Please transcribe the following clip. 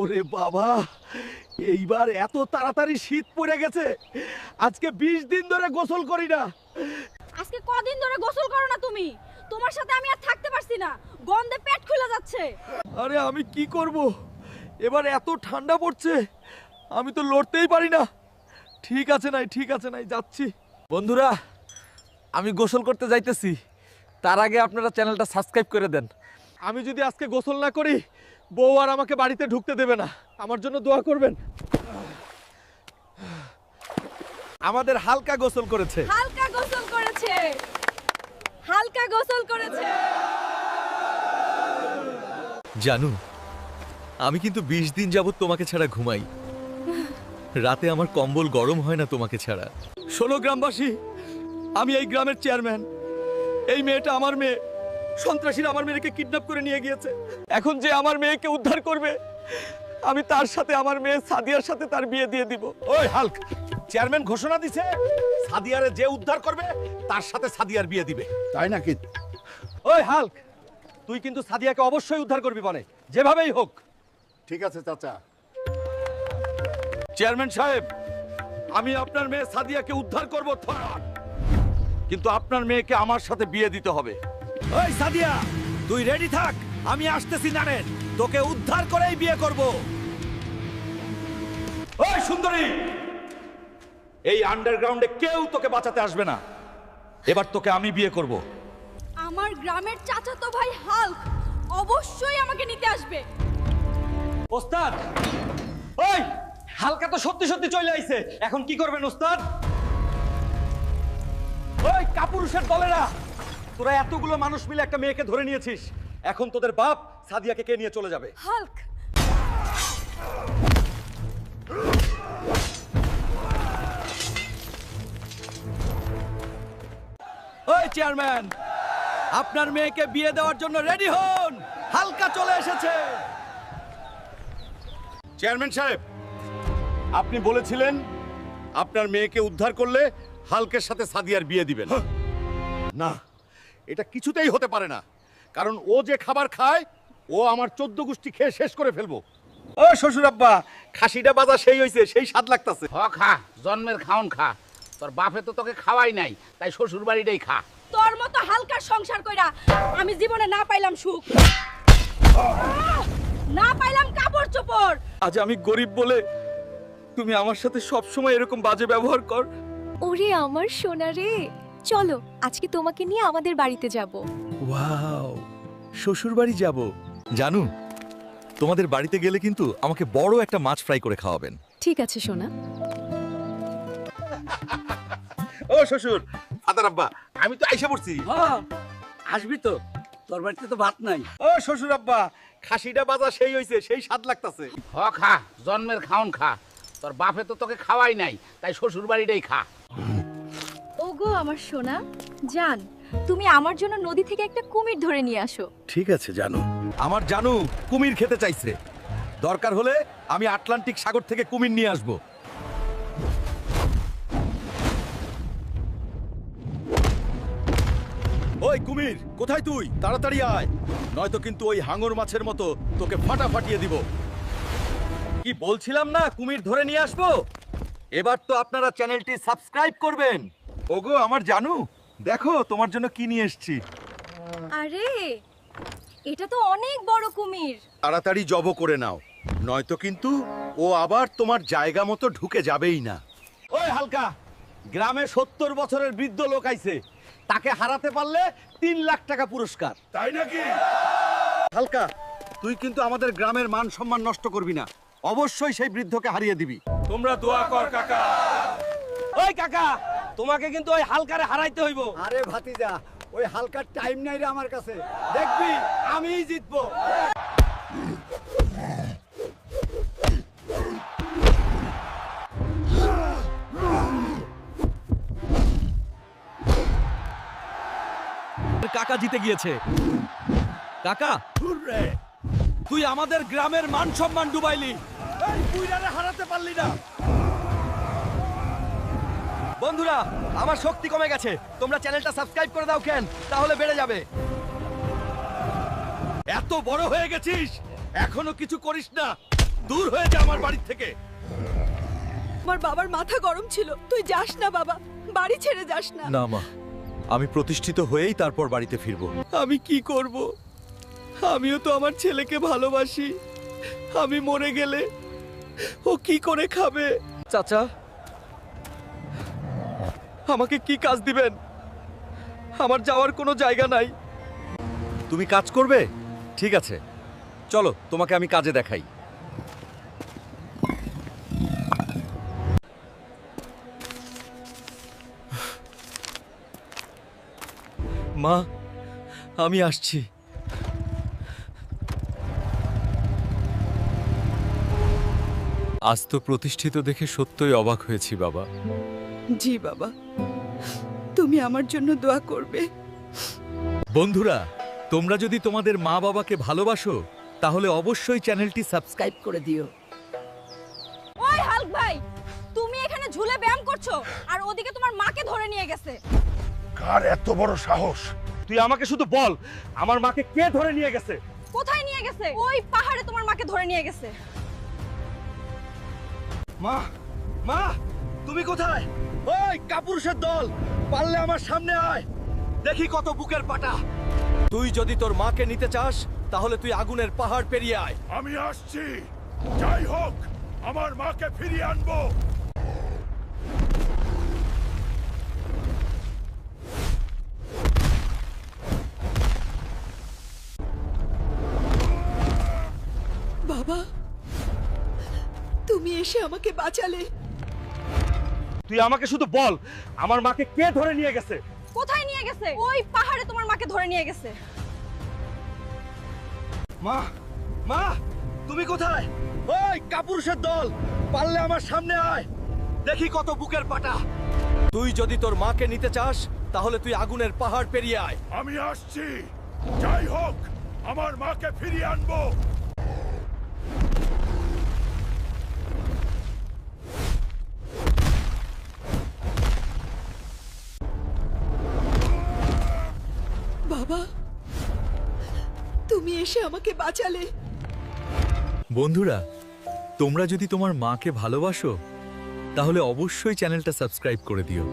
ওরে বাবা, এইবার এত তাড়াতাড়ি শীত পড়ে গেছে। আজকে 20 দিন ধরে গোসল করি না। আজকে কদিন ধরে গোসল করো না তুমি? তোমার সাথে আমি আর থাকতে পারছি না, গন্ধে পেট খুলে যাচ্ছে। আরে আমি কি করব, এবার এত ঠান্ডা পড়ছে, আমি তো লড়তেই পারি না। ঠিক আছে নাই যাচ্ছি। বন্ধুরা, আমি গোসল করতে যাইতেছি, তার আগে আপনারা চ্যানেলটা সাবস্ক্রাইব করে দেন। আমি যদি আজকে গোসল না করি, বউ আর আমাকে বাড়িতে ঢুকতে দেবে না। আমার জন্য দোয়া করবেন। আমাদের হালকা গোসল করেছে। হালকা গোসল করেছে, হালকা গোসল করেছে। জানু, আমি কিন্তু 20 দিন যাবত তোমাকে ছাড়া ঘুমাই। রাতে আমার কম্বল গরম হয় না তোমাকে ছাড়া। শোনো গ্রামবাসী, আমি এই গ্রামের চেয়ারম্যান। এই মেয়েটা আমার মেয়ে। সন্ত্রাসীরা আমার মেয়েকে কিডন্যাপ করে নিয়ে গিয়েছে। এখন যে আমার মেয়েকে উদ্ধার করবে, আমি তার সাথে আমার মেয়ে সাদিয়ার সাথে তার বিয়ে দিয়ে দিব। ওই হাল্ক, চেয়ারম্যান ঘোষণা দিছে সাদিয়ারে যে উদ্ধার করবে তার সাথে সাদিয়ার বিয়ে দিবে। তাই নাকি? ওই হাল্ক, তুই কিন্তু সাদিয়াকে অবশ্যই উদ্ধার করবি, মানে যেভাবেই হোক। ঠিক আছে চাচা। চেয়ারম্যান সাহেব, আমি আপনার মেয়ে সাদিয়াকে উদ্ধার করব, কিন্তু আপনার মেয়েকে আমার সাথে বিয়ে দিতে হবে। ওই সাদিয়া, তুই রেডি থাক, আমি আসতেছি। নারেন, তোকে উদ্ধার করেই বিয়ে করব। ওই সুন্দরী, এই আন্ডারগ্রাউন্ডে কেউ তোকে বাঁচাতে আসবে না। এবার তোকে আমি বিয়ে করব। আমার গ্রামের চাচাতো ভাই হাল্ক অবশ্যই আমাকে নিতে আসবে। ওস্তাদ, ওই হালকা তো সত্যি সত্যি চলে আইছে, এখন কি করবেন ওস্তাদ? ওই কাপুরুষের দলেরা, তোরা এতগুলো মানুষ মিলে একটা মেয়েকে ধরে নিয়েছিস। এখন তোদের বাপ সাদিয়াকে কে নিয়ে চলে যাবে? হাল্ক, ওই চেয়ারম্যান, আপনার মেয়েকে বিয়ে দেওয়ার জন্য রেডি হন। হালকা চলে এসেছে। চেয়ারম্যান সাহেব, আপনি বলেছিলেন আপনার মেয়েকে উদ্ধার করলে হালকের সাথে সাদিয়ার বিয়ে দিবেন। না, এটা কিছুতেই হতে পারে না, কারণ ও যে খাবার খায়, ও আমার 14 গোষ্ঠী খেয়ে শেষ করে ফেলবো। ও শ্বশুর আব্বা, খাসিটা বাজা সেই হইছে, সেই স্বাদ লাগতাছে। খা, জন্মের খাওন খা। তোর বাপে তো তোকে খাওয়াই নাই, তাই শ্বশুর বাড়িটাই খা। তোর মতো হালকার সংসার কইরা আমি জীবনে না পাইলাম সুখ, না পাইলাম কাপড় চোপড়। আজ আমি গরিব বলে তুমি আমার সাথে সব সময় এরকম বাজে ব্যবহার কর। ওরে আমার সোনা রে, চলো আজকে তোমাকে নিয়ে আমাদের বাড়িতে যাব। ওয়াও, শ্বশুর বাড়ি যাব। জানু, তোমাদের বাড়িতে গেলে কিন্তু আমাকে বড় একটা মাছ ফ্রাই করে খাওয়াবেন। ঠিক আছে সোনা। ও শ্বশুর, ফাদার আব্বা, আমি তো আইসা পড়ছি। আসবি তো, তোর বাড়িতে তো ভাত নাই। ও শ্বশুর আব্বা, খাসিটা বাজা সেই হইছে, সেই স্বাদ লাগতাছে। খা, জন্মের খাওন খা। তোর বাপে তো তোকে খাওয়াই নাই, তাই শ্বশুর বাড়িটাই খা। ওগো আমার সোনা, জান তুমি আমার জন্য নদী থেকে একটা কুমির ধরে নিয়ে আসো। ঠিক আছে জানু। আমার জানু কুমির খেতে চাইছে। দরকার হলে আমি আটলান্টিক সাগর থেকে কুমির নিয়ে আসব। ওই কুমির, কোথায় তুই? তাড়াতাড়ি আয়, নয়তো কিন্তু ওই হাঙর মাছের মতো তোকে ফাটিয়ে দিব। কি বলছিলাম না, কুমির ধরে নিয়ে আসবো? এবার তো আপনারা চ্যানেলটি সাবস্ক্রাইব করবেন। ওগো আমার জানু, দেখো তোমার জন্য কি নিয়ে এসেছি। আরে এটা তো অনেক বড় কুমির। তাড়াতাড়ি জব করে নাও, নয়তো কিন্তু ও আবার তোমার জায়গা মতো ঢুকে যাবেই না। ওই হালকা, গ্রামে 70 বছরের বৃদ্ধ লোক আইছে, তাকে হারাতে পারলে 3 লাখ টাকা পুরস্কার। তাই নাকি? হালকা, তুই কিন্তু আমাদের গ্রামের মান সম্মান নষ্ট করবি না, অবশ্যই সেই বৃদ্ধকে হারিয়ে দিবি। তোমরা দোয়া কর কাকা। ওই কাকা, তোমাকে কিন্তু ওই হালকারে হারাইতে হইব। আরে ভাতিজা, ওই হালকার টাইম নাই রে আমার কাছে। দেখবি আমিই জিতবো। কাকা জিতে গিয়েছে। কাকা, তুই আমাদের গ্রামের মান সম্মান ডুবাইলি। এই বুইড়ারে হারাতে পারলি না। বন্ধুরা, আমার শক্তি কমে গেছে, তোমরা চ্যানেলটা সাবস্ক্রাইব করে দাও কেন, তাহলে বেড়ে যাবে। এত বড় হয়ে গেছিস, এখনো কিছু করিস না। দূর হয়ে যা আমার বাড়ি থেকে। আমার বাবার মাথা গরম ছিল, তুই যাস না বাবা, বাড়ি ছেড়ে যাস না। না মা, আমি প্রতিষ্ঠিত হয়েই তারপর বাড়িতে ফিরবো। আমি কি করব? আমিও তো আমার ছেলেকে ভালোবাসি। আমি মরে গেলে ও কি করে খাবে? চাচা, আমাকে কি কাজ দিবেন? আমার যাওয়ার কোনো জায়গা নাই। তুমি কাজ করবে? ঠিক আছে, চলো তোমাকে আমি কাজে দেখাই। মা, আমি আসছি। আজ তো প্রতিষ্ঠিত দেখে সত্যই অবাক হয়েছি বাবা। জি বাবা, তুমি আমার জন্য দোয়া করবে। বন্ধুরা, তোমরা যদি তোমাদের মা বাবাকে ভালোবাসো তাহলে অবশ্যই চ্যানেলটি সাবস্ক্রাইব করে দিও। ওই হাল্ক ভাই, তুমি এখানে ঝুলে ব্যায়াম করছো আর ওদিকে তোমার মাকে ধরে নিয়ে গেছে। কার এত বড় সাহস? তুই আমাকে শুধু বল, আমার মাকে কে ধরে নিয়ে গেছে? কোথায় নিয়ে গেছে? ওই পাহাড়ে তোমার মাকে ধরে নিয়ে গেছে। মা, মা, তুমি কোথায়? ওই কাপুরুষের দল, পারলে আমার সামনে আয়, দেখি কত বুকের পাটা। তুই যদি তোর মাকে নিতে চাস তাহলে তুই আগুনের পাহাড় পেরিয়ে আয়। আমি আসছি, যাই হোক আমার মাকে ফিরিয়ে আনবো। বাবা, তুমি এসে আমাকে বাঁচালে। তুই আমাকে শুধু বল, আমার মাকে কে ধরে নিয়ে গেছে? কোথায় নিয়ে গেছে? ওই পাহাড়ে তোমার মাকে ধরে নিয়ে গেছে। মা, মা, তুমি কোথায়? ওই কাপুরুষের দল, পারলে আমার সামনে আয়, দেখি কত বুকের পাটা। তুই যদি তোর মাকে নিতে চাস তাহলে তুই আগুনের পাহাড় পেরিয়ে আয়। আমি আসছি, যাই হোক আমার মাকে ফিরিয়ে আনবো। বাবা, তুমি এসে আমাকে বাঁচালে। বন্ধুরা, তোমরা যদি তোমার মাকে ভালোবাসো তাহলে অবশ্যই চ্যানেলটা সাবস্ক্রাইব করে দিও।